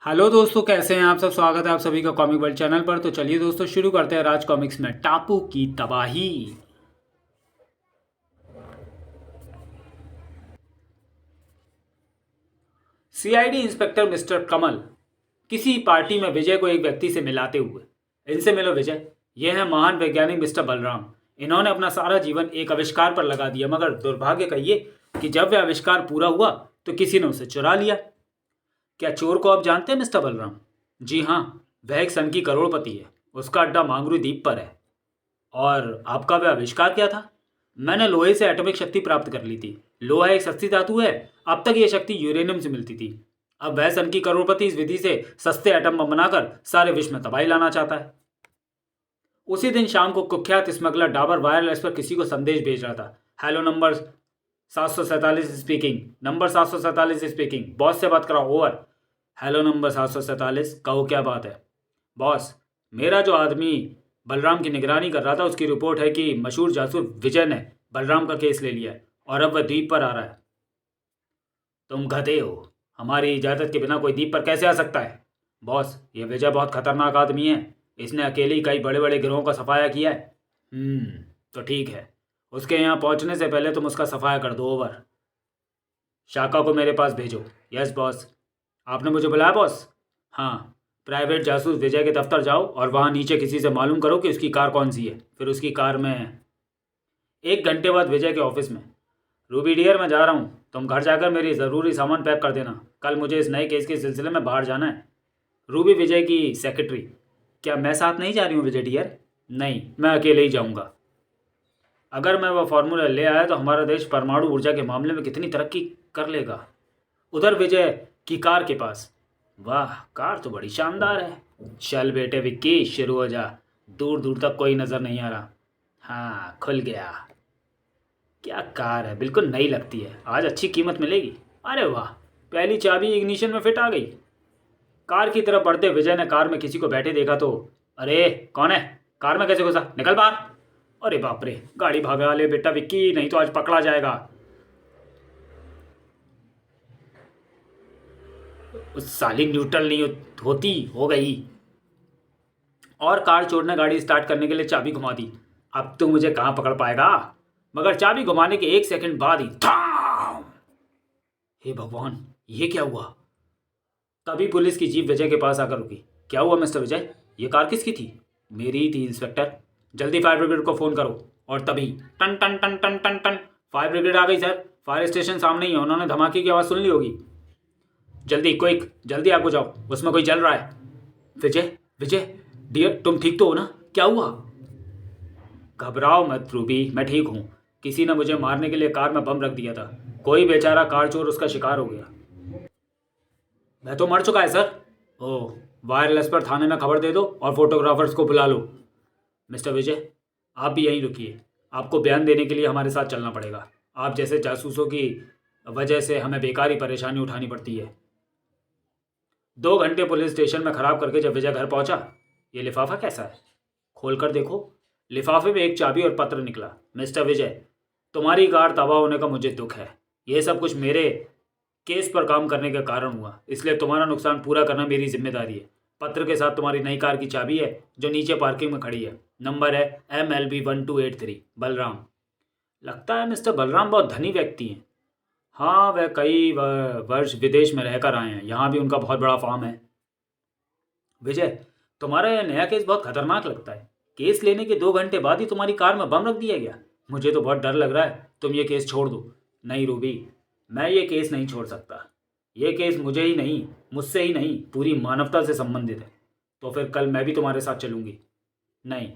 Hello दोस्तों, कैसे हैं आप सब। स्वागत है आप सभी का कॉमिक वर्ल्ड चैनल पर। तो चलिए दोस्तों, शुरू करते हैं राज कॉमिक्स में टापू की तबाही। सीआईडी इंस्पेक्टर मिस्टर कमल किसी पार्टी में विजय को एक व्यक्ति से मिलाते हुए, इनसे मिलो विजय, ये है महान वैज्ञानिक मिस्टर बलराम। इन्होंने अपना सारा जीवन एक आविष्कार पर लगा दिया, मगर दुर्भाग्य कहिए कि जब वह आविष्कार पूरा हुआ तो किसी ने उसे चुरा लिया। क्या चोर को आप जानते हैं मिस्टर बलराम? जी हाँ, वह एक सन की करोड़पति है। उसका अड्डा मांगरू द्वीप पर है। और आपका वह आविष्कार क्या था? मैंने लोहे से एटॉमिक शक्ति प्राप्त कर ली थी। लोहा एक सस्ती धातु है। अब तक यह शक्ति यूरेनियम से मिलती थी। अब वह सन की करोड़पति इस विधि से सस्ते एटम बम बनाकर सारे विश्व में तबाही लाना चाहता है। उसी दिन शाम को कुख्यात स्मगलर डाबर वायरलेस पर किसी को संदेश भेज रहा था। Hello, number 747 speaking. Number 747 speaking. Boss से बात कराओ, ओवर। हेलो नंबर 747, कहो क्या बात है? बॉस, मेरा जो आदमी बलराम की निगरानी कर रहा था, उसकी रिपोर्ट है कि मशहूर जासूस विजय ने बलराम का केस ले लिया है और अब वह द्वीप पर आ रहा है। तुम गधे हो। हमारी इजाज़त के बिना कोई द्वीप पर कैसे आ सकता है? बॉस, ये विजय बहुत खतरनाक आदमी है। इसने अकेले ही कई बड़े बड़े गिरोहों का सफाया किया है। तो ठीक है। उसके यहाँ पहुँचने से पहले तुम उसका सफाया कर दो, ओवर। शाका को मेरे पास भेजो। Yes boss. आपने मुझे बुलाया बॉस? हाँ। प्राइवेट जासूस विजय के दफ्तर जाओ और वहाँ नीचे किसी से मालूम करो कि उसकी कार कौन सी है। फिर उसकी कार में 1 घंटे बाद विजय के ऑफिस में। रूबी डियर, मैं जा रहा हूँ। तुम घर जाकर मेरी ज़रूरी सामान पैक कर देना। कल मुझे इस नए केस के सिलसिले में बाहर जाना है। रूबी विजय की सेक्रेटरी। क्या मैं साथ नहीं जा रही हूँ विजय डियर? नहीं, मैं अकेले ही जाऊँगा। अगर मैं वह फार्मूला ले आया तो हमारा देश परमाणु ऊर्जा के मामले में कितनी तरक्की कर लेगा। उधर विजय की कार के पास। वाह, कार तो बड़ी शानदार है। चल बेटे विक्की, शुरू हो जा। दूर दूर तक कोई नज़र नहीं आ रहा। हाँ, खुल गया। क्या कार है, बिल्कुल नई लगती है। आज अच्छी कीमत मिलेगी। अरे वाह, पहली चाबी इग्निशन में फिट आ गई। कार की तरफ बढ़ते विजय ने कार में किसी को बैठे देखा तो, अरे कौन है? कार में कैसे घुसा? निकल बाहर। अरे बाप रे, गाड़ी भगा ले बेटा विक्की, नहीं तो आज पकड़ा जाएगा। उस साली न्यूट्रल नहीं होती, हो गई। और कार चोर ने गाड़ी स्टार्ट करने के लिए चाबी घुमा दी। अब तो मुझे कहाँ पकड़ पाएगा। मगर चाबी घुमाने के 1 सेकंड बाद ही थाम। हे भगवान, ये क्या हुआ? तभी पुलिस की जीप विजय के पास आकर रुकी। क्या हुआ मिस्टर विजय? ये कार किसकी थी? मेरी ही थी इंस्पेक्टर। जल्दी फायर ब्रिगेड को फ़ोन करो। और तभी टन टन टन टन टन टन, फायर ब्रिगेड आ गई सर। फायर स्टेशन सामने ही है, उन्होंने धमाके की आवाज़ सुन ली होगी। जल्दी क्विक, जल्दी आगे जाओ, उसमें कोई जल रहा है। विजय, विजय डियर, तुम ठीक तो हो ना? क्या हुआ? घबराओ मत रूबी, मैं ठीक हूँ। किसी ने मुझे मारने के लिए कार में बम रख दिया था। कोई बेचारा कार चोर उसका शिकार हो गया। मैं तो मर चुका है सर। ओह, वायरलेस पर थाने में खबर दे दो और फोटोग्राफर्स को बुला लो। मिस्टर विजय, आप भी यहीं रुकिए। आपको बयान देने के लिए हमारे साथ चलना पड़ेगा। आप जैसे जासूसों की वजह से हमें बेकार ही परेशानी उठानी पड़ती है। 2 घंटे पुलिस स्टेशन में खराब करके जब विजय घर पहुंचा, ये लिफाफा कैसा है? खोल कर देखो। लिफाफे में एक चाबी और पत्र निकला। मिस्टर विजय, तुम्हारी कार तबाह होने का मुझे दुख है। यह सब कुछ मेरे केस पर काम करने के कारण हुआ, इसलिए तुम्हारा नुकसान पूरा करना मेरी जिम्मेदारी है। पत्र के साथ तुम्हारी नई कार की चाबी है जो नीचे पार्किंग में खड़ी है। नंबर है MLB1283। बलराम। लगता है मिस्टर बलराम बहुत धनी व्यक्ति हैं। हाँ, वह कई वर्ष विदेश में रहकर आए हैं। यहाँ भी उनका बहुत बड़ा फार्म है। विजय, तुम्हारा यह नया केस बहुत खतरनाक लगता है। केस लेने के 2 घंटे बाद ही तुम्हारी कार में बम रख दिया गया। मुझे तो बहुत डर लग रहा है। तुम ये केस छोड़ दो। नहीं रूबी, मैं ये केस नहीं छोड़ सकता। ये केस मुझे ही नहीं, मुझसे ही नहीं, पूरी मानवता से संबंधित है। तो फिर कल मैं भी तुम्हारे साथ चलूँगी। नहीं,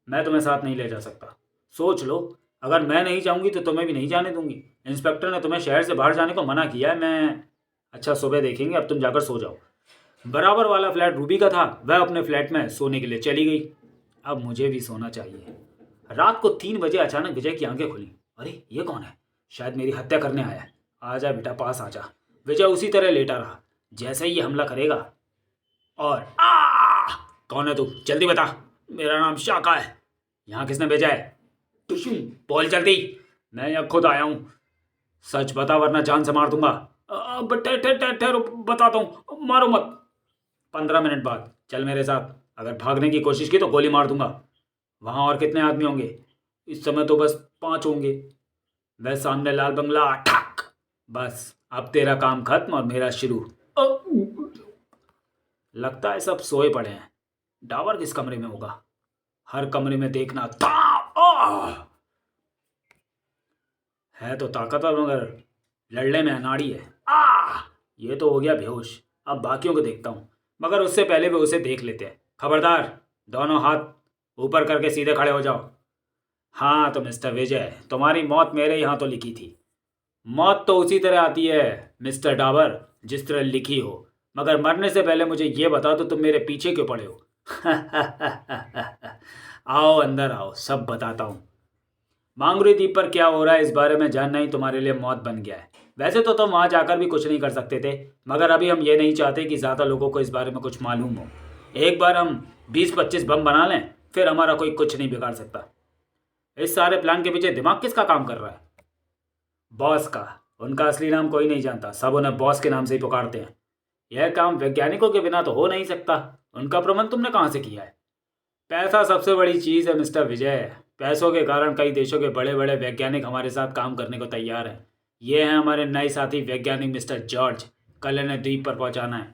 मैं तुम्हें साथ नहीं ले जा सकता। सोच लो, अगर मैं नहीं जाऊँगी तो तुम्हें भी नहीं जाने दूंगी। इंस्पेक्टर ने तुम्हें शहर से बाहर जाने को मना किया है। मैं अच्छा, सुबह देखेंगे, अब तुम जाकर सो जाओ। बराबर वाला फ्लैट रूबी का था। वह अपने फ्लैट में सोने के लिए चली गई। अब मुझे भी सोना चाहिए। रात को 3 बजे अचानक विजय की आंखें खुली। अरे ये कौन है? शायद मेरी हत्या करने आया है। आजा बेटा, पास आजा। विजय उसी तरह लेटा रहा जैसे ही ये हमला करेगा। और कौन है तू? जल्दी बता। मेरा नाम शाका है। यहाँ किसने भेजा है? टुशू, बोल जल्दी। मैं यहाँ खुद आया हूँ। सच बता वरना जान से मार दूंगा। ठहरो, बताता हूँ, मारो मत। 15 मिनट बाद चल मेरे साथ। अगर भागने की कोशिश की तो गोली मार दूंगा। वहाँ और कितने आदमी होंगे? इस समय तो बस 5 होंगे। वह सामने लाल बंगला, ठक। बस अब तेरा काम खत्म और मेरा शुरू। अ, लगता है सब सोए पड़े हैं। डावर किस कमरे में होगा? हर कमरे में देखना था। है तो ताकतवर मगर लड़ने में अनाड़ी है। ये तो हो गया बेहोश। अब बाकियों को देखता हूँ, मगर उससे पहले वे उसे देख लेते हैं। खबरदार, दोनों हाथ ऊपर करके सीधे खड़े हो जाओ। हाँ तो मिस्टर विजय, तुम्हारी मौत मेरे यहाँ तो लिखी थी। मौत तो उसी तरह आती है मिस्टर डाबर जिस तरह लिखी हो, मगर मरने से पहले मुझे ये बताओ तो तुम मेरे पीछे क्यों पड़े हो? आओ अंदर आओ, सब बताता हूँ। मांगुरी द्वीप पर क्या हो रहा है इस बारे में जानना ही तुम्हारे लिए मौत बन गया है। वैसे तो तुम वहां जाकर भी कुछ नहीं कर सकते थे, मगर अभी हम ये नहीं चाहते कि ज़्यादा लोगों को इस बारे में कुछ मालूम हो। एक बार हम 20-25 बम बना लें, फिर हमारा कोई कुछ नहीं बिगाड़ सकता। इस सारे प्लान के पीछे दिमाग किसका काम कर रहा है? बॉस का। उनका असली नाम कोई नहीं जानता, सब उन्हें बॉस के नाम से ही पुकारते हैं। यह काम वैज्ञानिकों के बिना तो हो नहीं सकता। उनका प्रबंध तुमने कहाँ से किया है? पैसा सबसे बड़ी चीज़ है मिस्टर विजय। पैसों के कारण कई देशों के बड़े बड़े वैज्ञानिक हमारे साथ काम करने को तैयार हैं। ये हैं हमारे नए साथी वैज्ञानिक मिस्टर जॉर्ज। कल इन्हें द्वीप पर पहुंचाना है।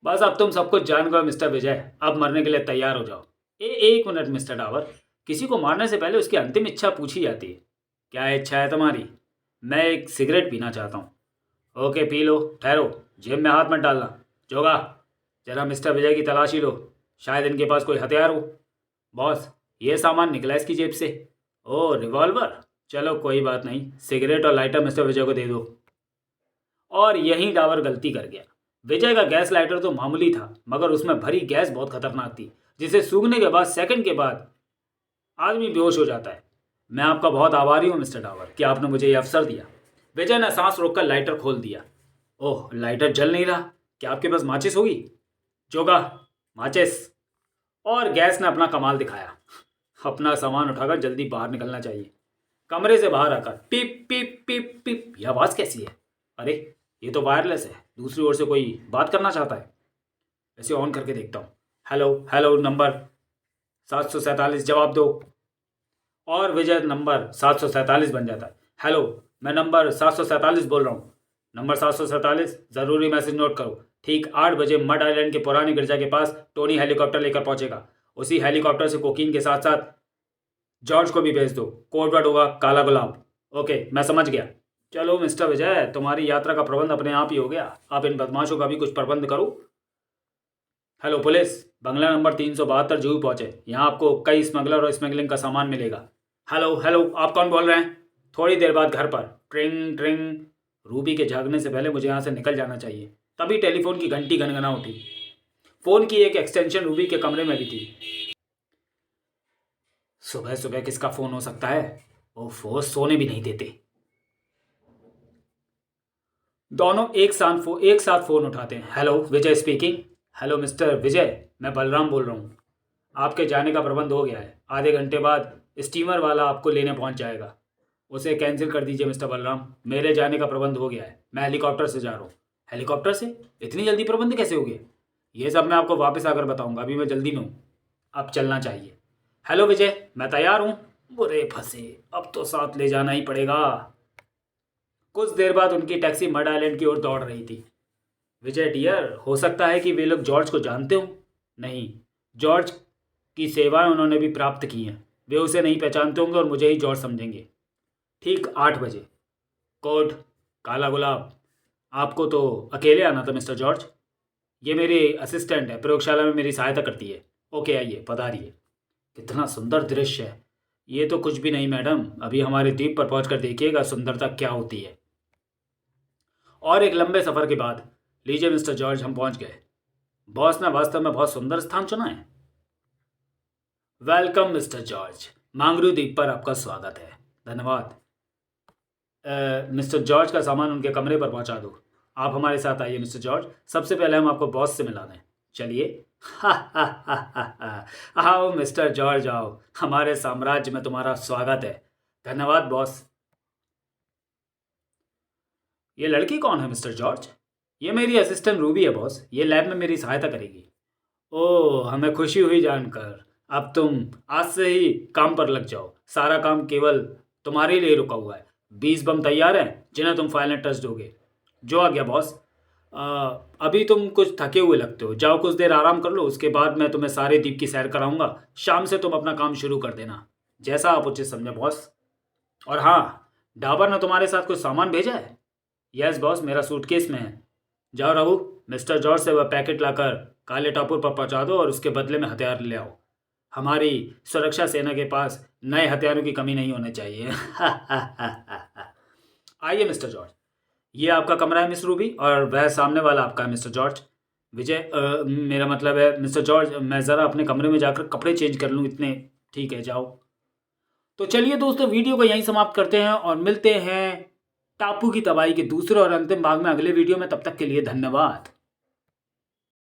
बस अब तुम सब कुछ जान गए मिस्टर विजय, अब मरने के लिए तैयार हो जाओ। एक मिनट मिस्टर डावर, किसी को मारने से पहले उसकी अंतिम इच्छा पूछी जाती है। क्या इच्छा है तुम्हारी? मैं एक सिगरेट पीना चाहता हूँ। ओके पी लो, ठहरो, जेब में हाथ मत डालना। जोगा, जरा मिस्टर विजय की तलाशी लो, शायद इनके पास कोई हथियार हो। बॉस, ये सामान निकला इसकी जेब से। ओह रिवॉल्वर, चलो कोई बात नहीं, सिगरेट और लाइटर मिस्टर विजय को दे दो। और यहीं डावर गलती कर गया। विजय का गैस लाइटर तो मामूली था, मगर उसमें भरी गैस बहुत खतरनाक थी, जिसे सूंघने के बाद सेकंड के बाद आदमी बेहोश हो जाता है। मैं आपका बहुत आभारी हूँ मिस्टर डावर कि आपने मुझे यह अवसर दिया। विजय ने सांस रोककर लाइटर खोल दिया। ओह, लाइटर जल नहीं रहा। क्या आपके पास माचिस होगी? जोगा, माचिस। और गैस ने अपना कमाल दिखाया। अपना सामान उठाकर जल्दी बाहर निकलना चाहिए। कमरे से बाहर आकर पिप पिप पिप पिप, यह आवाज़ कैसी है? अरे ये तो वायरलेस है, दूसरी ओर से कोई बात करना चाहता है। इसे ऑन करके देखता हूँ। हेलो हेलो, नंबर 747 जवाब दो। और विजय नंबर 747 बन जाता है। हेलो, मैं नंबर 747 बोल रहा हूँ। नंबर 747, ज़रूरी मैसेज नोट करो। ठीक 8 बजे मड आइलैंड के पुरानी गिरजा के पास टोनी हेलीकॉप्टर लेकर पहुंचेगा। उसी हेलीकॉप्टर से कोकीन के साथ साथ जॉर्ज को भी भेज दो। कोड वर्ड होगा काला गुलाब। ओके, मैं समझ गया। चलो मिस्टर विजय, तुम्हारी यात्रा का प्रबंध अपने आप ही हो गया। आप इन बदमाशों का भी कुछ प्रबंध करो। हेलो पुलिस, बंगला नंबर 372 जूहू पहुंचे। यहाँ आपको कई स्मगलर और स्मगलिंग का सामान मिलेगा। हेलो हेलो, आप कौन बोल रहे हैं? थोड़ी देर बाद घर पर। ट्रिंग ट्रिंग। रूबी के जागने से पहले मुझे यहाँ से निकल जाना चाहिए। तभी टेलीफोन की घंटी गनगना उठी। फोन की एक एक्सटेंशन रूबी के कमरे में भी थी। सुबह सुबह किसका फोन हो सकता है? ओफो, सोने भी नहीं देते। दोनों एक साथ फोन उठाते हैं। हेलो, विजय स्पीकिंग। हेलो मिस्टर विजय, मैं बलराम बोल रहा हूँ। आपके जाने का प्रबंध हो गया है। आधे घंटे बाद स्टीमर वाला आपको लेने पहुँच जाएगा। उसे कैंसिल कर दीजिए मिस्टर बलराम, मेरे जाने का प्रबंध हो गया है। मैं हेलीकॉप्टर से जा रहा हूँ। हेलीकॉप्टर से? इतनी जल्दी प्रबंध कैसे हो गया? ये सब मैं आपको वापस आकर बताऊंगा, अभी मैं जल्दी में हूँ। अब चलना चाहिए। हेलो विजय, मैं तैयार हूँ। बुरे फंसे, अब तो साथ ले जाना ही पड़ेगा। कुछ देर बाद उनकी टैक्सी मड आइलैंड की ओर दौड़ रही थी। विजय डियर, हो सकता है कि वे लोग जॉर्ज को जानते हो। नहीं, जॉर्ज की सेवाएं उन्होंने भी प्राप्त की हैं। वे उसे नहीं पहचानते होंगे और मुझे ही जॉर्ज समझेंगे। ठीक 8 बजे। कोड काला गुलाब। आपको तो अकेले आना था मिस्टर जॉर्ज। ये मेरी असिस्टेंट है, प्रयोगशाला में मेरी सहायता करती है। ओके, आइए, पधारिए। कितना सुंदर दृश्य है। ये तो कुछ भी नहीं मैडम, अभी हमारे द्वीप पर पहुंचकर देखिएगा सुंदरता क्या होती है। और एक लंबे सफ़र के बाद, लीजिए मिस्टर जॉर्ज, हम पहुंच गए। बॉस ने वास्तव में बहुत सुंदर स्थान चुना है। वेलकम मिस्टर जॉर्ज, मांगरू द्वीप पर आपका स्वागत है। धन्यवाद। मिस्टर जॉर्ज का सामान उनके कमरे पर पहुंचा दो। आप हमारे साथ आइए मिस्टर जॉर्ज, सबसे पहले हम आपको बॉस से मिला दें। चलिए। आओ मिस्टर जॉर्ज, आओ, हमारे साम्राज्य में तुम्हारा स्वागत है। धन्यवाद बॉस। ये लड़की कौन है मिस्टर जॉर्ज? ये मेरी असिस्टेंट रूबी है बॉस, ये लैब में मेरी सहायता करेगी। ओह, हमें खुशी हुई जानकर। अब तुम आज से ही काम पर लग जाओ, सारा काम केवल तुम्हारे लिए रुका हुआ है। 20 बम तैयार हैं जिन्हें तुम फाइनल टच दोगे। जो आ गया बॉस। अभी तुम कुछ थके हुए लगते हो, जाओ कुछ देर आराम कर लो, उसके बाद मैं तुम्हें सारे द्वीप की सैर कराऊंगा। शाम से तुम अपना काम शुरू कर देना, जैसा आप उचित समझे बॉस। और हाँ, डाबर ने तुम्हारे साथ कुछ सामान भेजा है? यस बॉस, मेरा सूटकेस में है। जाओ रघु, मिस्टर जॉर्ज से वह पैकेट लाकर काले टापुर पर पहुंचा दो और उसके बदले में हथियार ले आओ। हमारी सुरक्षा सेना के पास नए हथियारों की कमी नहीं होनी चाहिए। आइए मिस्टर जॉर्ज, ये आपका कमरा है मिस रूबी, और वह सामने वाला आपका है मिस्टर जॉर्ज। विजय, मेरा मतलब है मिस्टर जॉर्ज, मैं ज़रा अपने कमरे में जाकर कपड़े चेंज कर लूँ इतने। ठीक है, जाओ। तो चलिए दोस्तों, वीडियो को यहीं समाप्त करते हैं और मिलते हैं टापू की तबाही के दूसरे और अंतिम भाग में अगले वीडियो में। तब तक के लिए धन्यवाद।